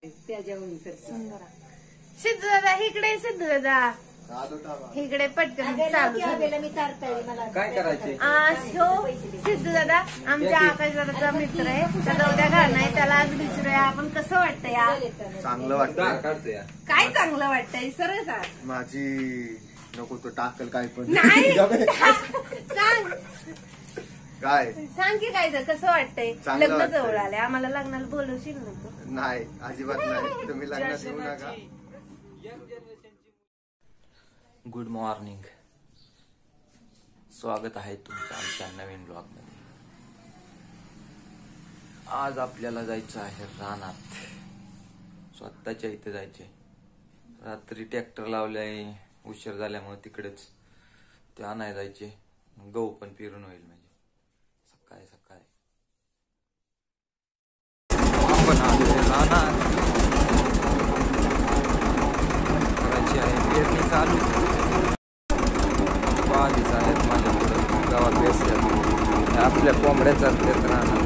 सिद्धू दादा इकडे, सिद्धू दादा इकडे पटकन चालू काय करायचे. सिद्धू दादा आमच्या आकाश दादाचा मित्र आहे, त्याचा उद्या घालणं आहे, त्याला आज विचारूया आपण कसं वाटतं या. चांगलं वाटतं. काय चांगलं वाटतंय सरळ सांग. माझी नको तो टाकल काय पण नाही सांग काय सांग की काय कसं वाटतंय. लग्न जवळ आले, आम्हाला लग्नाला बोलवशील नको. नाही अजिबात नाही, तुम्ही लग्नात येऊ नका. गुड मॉर्निंग, स्वागत आहे तुमचं आमच्या नवीन ब्लॉग मध्ये. आज आपल्याला जायचं आहे रानात, स्वतःच्या इथे जायचे. रात्री ट्रॅक्टर लावलाय, उशीर झाल्यामुळे तिकडेच ते आणायला जायचे. गहू पण पिरून होईल म्हणजे सकाळी सकाळी. आपण आलोय रानात, करायची आहे पेरणी चालू. बाधीच आहेत माझ्या पुढे गावात बेसल्यात, आपल्या कोंबड्याच असल्यात रानात.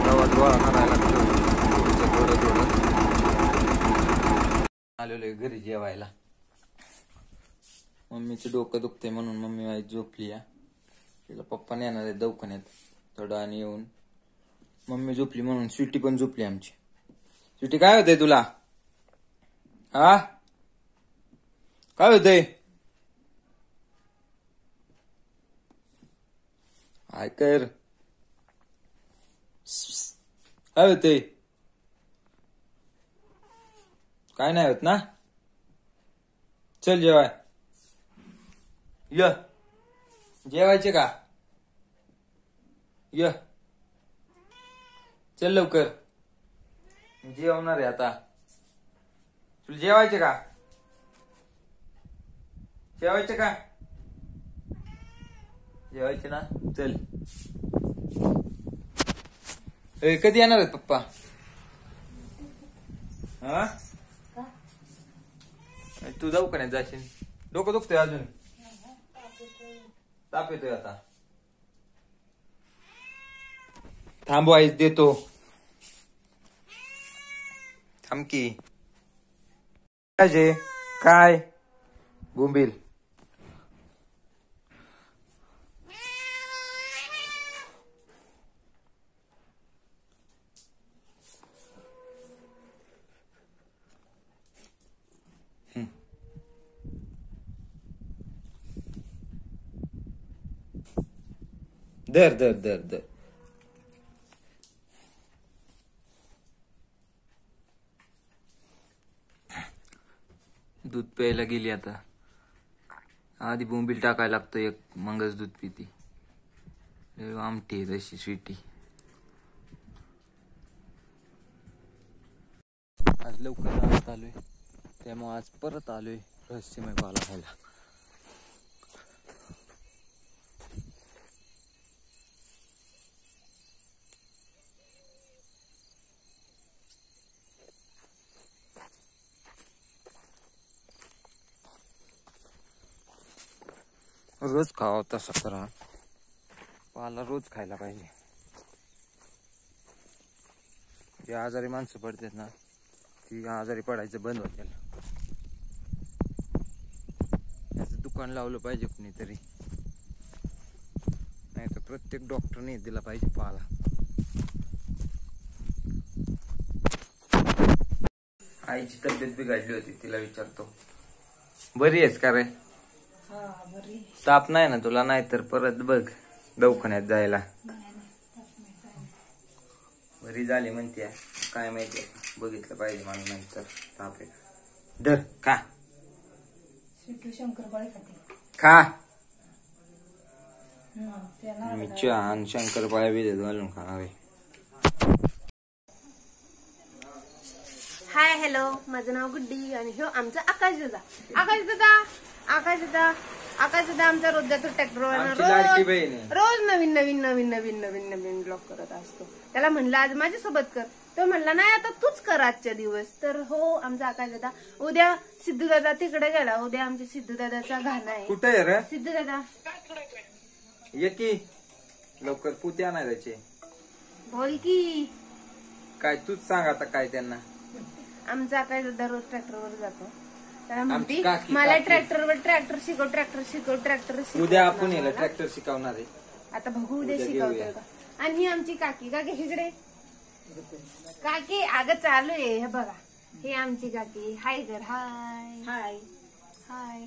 गावात गोळा करायला लागतं थोडं थोडं. आलेलो घरी जेवायला. मम्मीचं डोकं दुखते म्हणून मम्मी माझी झोपली या. तिला पप्पा येणार आहे दवाखान्यात थोडं आणि येऊन. मम्मी झोपली म्हणून स्वीटी पण झोपली आमची. स्वीटी काय होतंय तुला? हा काय होतंय? ऐकर काय होतंय? काय नाही होत ना? चल जेवाय य. जेवायचे का? य चल लवकर, जेवणार आहे आता. तुला जेवायचे का? जेवायचे का? जेवायचे ना? चल. कधी येणार आहेत पप्पा? हा तू दवाखान्यात जाशील, डोकं दुखतंय अजून, ताप येतोय आता. थांबवायच देतो, थांब की. काय बोंबील? दर दर दर दर. दूध प्यायला गेली आता. आधी बोंबील टाकायला लागतं एक, मगच दूध पिती. आमटी तशी स्वीटी. आज लवकर रानात आलोय, त्यामुळे आज परत आलोय रहस्यमय पाला खायला. रोज खावा तसा करा, पाला रोज खायला पाहिजे. जे आजारी माणसं पडतात ना, ती आजारी पडायचं बंद होतील. याचं दुकान लावलं पाहिजे कुणीतरी, नाही तर प्रत्येक डॉक्टरने दिला पाहिजे पाला. आईची तब्येत बिघडली होती, तिला विचारतो बरी आहेस का रे? ताप नाही ना तुला? नाही तर परत बघ दवाखान्यात जायला. बरी झाली म्हणते, काय माहिती, बघितलं पाहिजे मला नंतर. ताप आहे धर का खा. मी चहा आणि शंकरपाळ्या बिजत घालून खावे. हाय हॅलो, माझं नाव गुड्डी आणि ह्यो आमचा आकाश दादा. आकाश दादा, आकाश दादा, आकाश दादा आमचा रोज जातो ट्रॅक्टरवर, रोज नवीन नवीन नवीन नवीन नवीन नवीन ब्लॉग करत असतो. त्याला म्हणलं आज माझ्यासोबत कर, तो म्हणला नाही आता तूच कर आजच्या दिवस. तर हो आमचा आकाश दादा उद्या सिद्धू दादा तिकडे गेला. उद्या आमच्या सिद्धू दादाचा घाणा आहे. कुठे आहे रे सिद्धू दादा? ये की लवकर, पुते आणायचे. बोल की. काय तूच सांग आता काय त्यांना. आमचा आकाश दादा रोज ट्रॅक्टरवर जातो. त्याला म्हणती आमची काकी- मला काकी. ट्रॅक्टर शिकव ट्रॅक्टर शिकव. उद्या आपण याला ट्रॅक्टर शिकवणार आहे. आता बघू उद्या उद्या शिकवतोय घेऊया. का. आणि ही आमची काकी इकडे काकी अगं चालू आहे हे बघा. हे आमची काकी. हाय कर. हाय हाय हाय.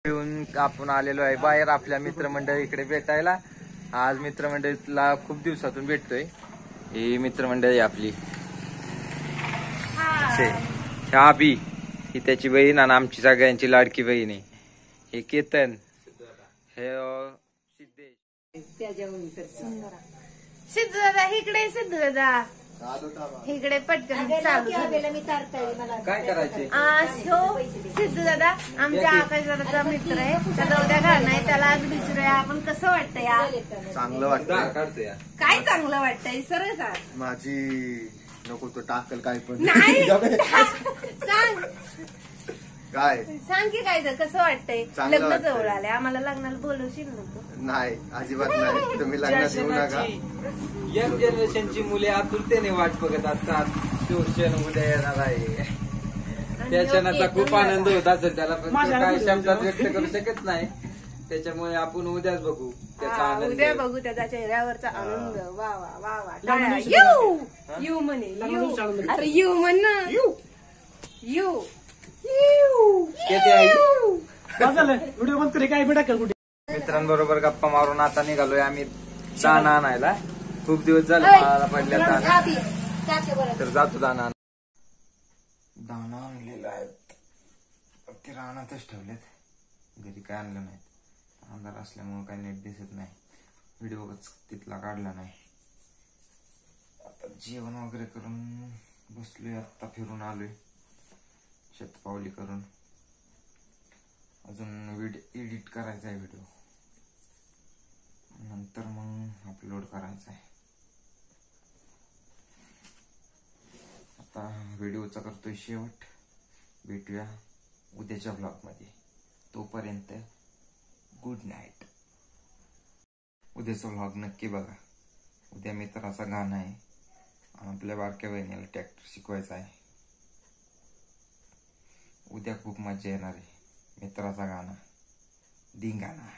येऊन आपण आलेलो आहे बाहेर आपल्या मित्रमंडळी इकडे भेटायला. आज मित्रमंडळीला खूप दिवसातून भेटतोय. ही मित्रमंडळी आपली आबी, ही त्याची बहीण आणि आमची सगळ्यांची लाडकी बहीण आहे. हे केतन, हे सिद्धेश. सिद्धू दादा इकडे. सिद्धू दादा इकडे पटकन चालू काय करायचे. सिद्धू दादा आमच्या आकाश दादाचा मित्र आहे. त्याचा उद्या घालणं आहे. त्याला आज विचारूया आपण कसं वाटतं या. चांगलं वाटतं. काढतो या. काय चांगलं वाटतंय सरळ सांग. माझी नको तो टाकल काय पण. नाही सांग काय सांग की काय तर कसं वाटतंय. चांगलं लग्न वाटतंय. जवळ आले. आम्हाला लग्नाला बोलवशील नको. नाही अजिबात नाही. तुम्ही लग्नात येऊ नका. यंग जनरेशनची मुले आतुरतेने वाट बघत असतात. तो क्षण उद्या येणार आहे. त्या क्षणाचा खूप आनंद होत असेल त्याला, पण तो काय शब्दात व्यक्त करू शकत नाही. त्याच्यामुळे आपण उद्याच बघू त्याचा आनंद. उद्या बघू त्याच्या चेहऱ्यावरचा आनंद. वा वा वा वा. टाळ्या. यू यू म्हणे यू. अरे यू म्हण ना. यू व्हिडिओ बंद करे काय बेटा कुठे. मित्रांबरोबर गप्पा मारून आता निघालोय आम्ही दाणा आणायला. खूप दिवस झाले मला पडल्या दाणा, तर जातो दाणा. दाणा आणलेला आहे ते रानातच ठेवलेत. घरी काय आणलं नाही. अंधार असल्यामुळे काही नीट दिसत नाही. व्हिडिओ तिथला काढला नाही. आता जेवण वगैरे करून बसलोय. आता फिरून आलोय शतपावली करून. अजून एडिट करायचा आहे व्हिडिओ, नंतर मग अपलोड करायचा आहे. आता व्हिडिओचा करतोय शेवट. भेटूया उद्याच्या ब्लॉग मध्ये. तोपर्यंत गुड नाईट. उद्याचा व्लॉग नक्की बघा. उद्या मित्राचा गाणं आहे. आपल्या बारक्या बहिणीला ट्रॅक्टर शिकवायचा आहे. उद्या खूप मजा येणार आहे. मित्राचा गाणं धिंगाणा.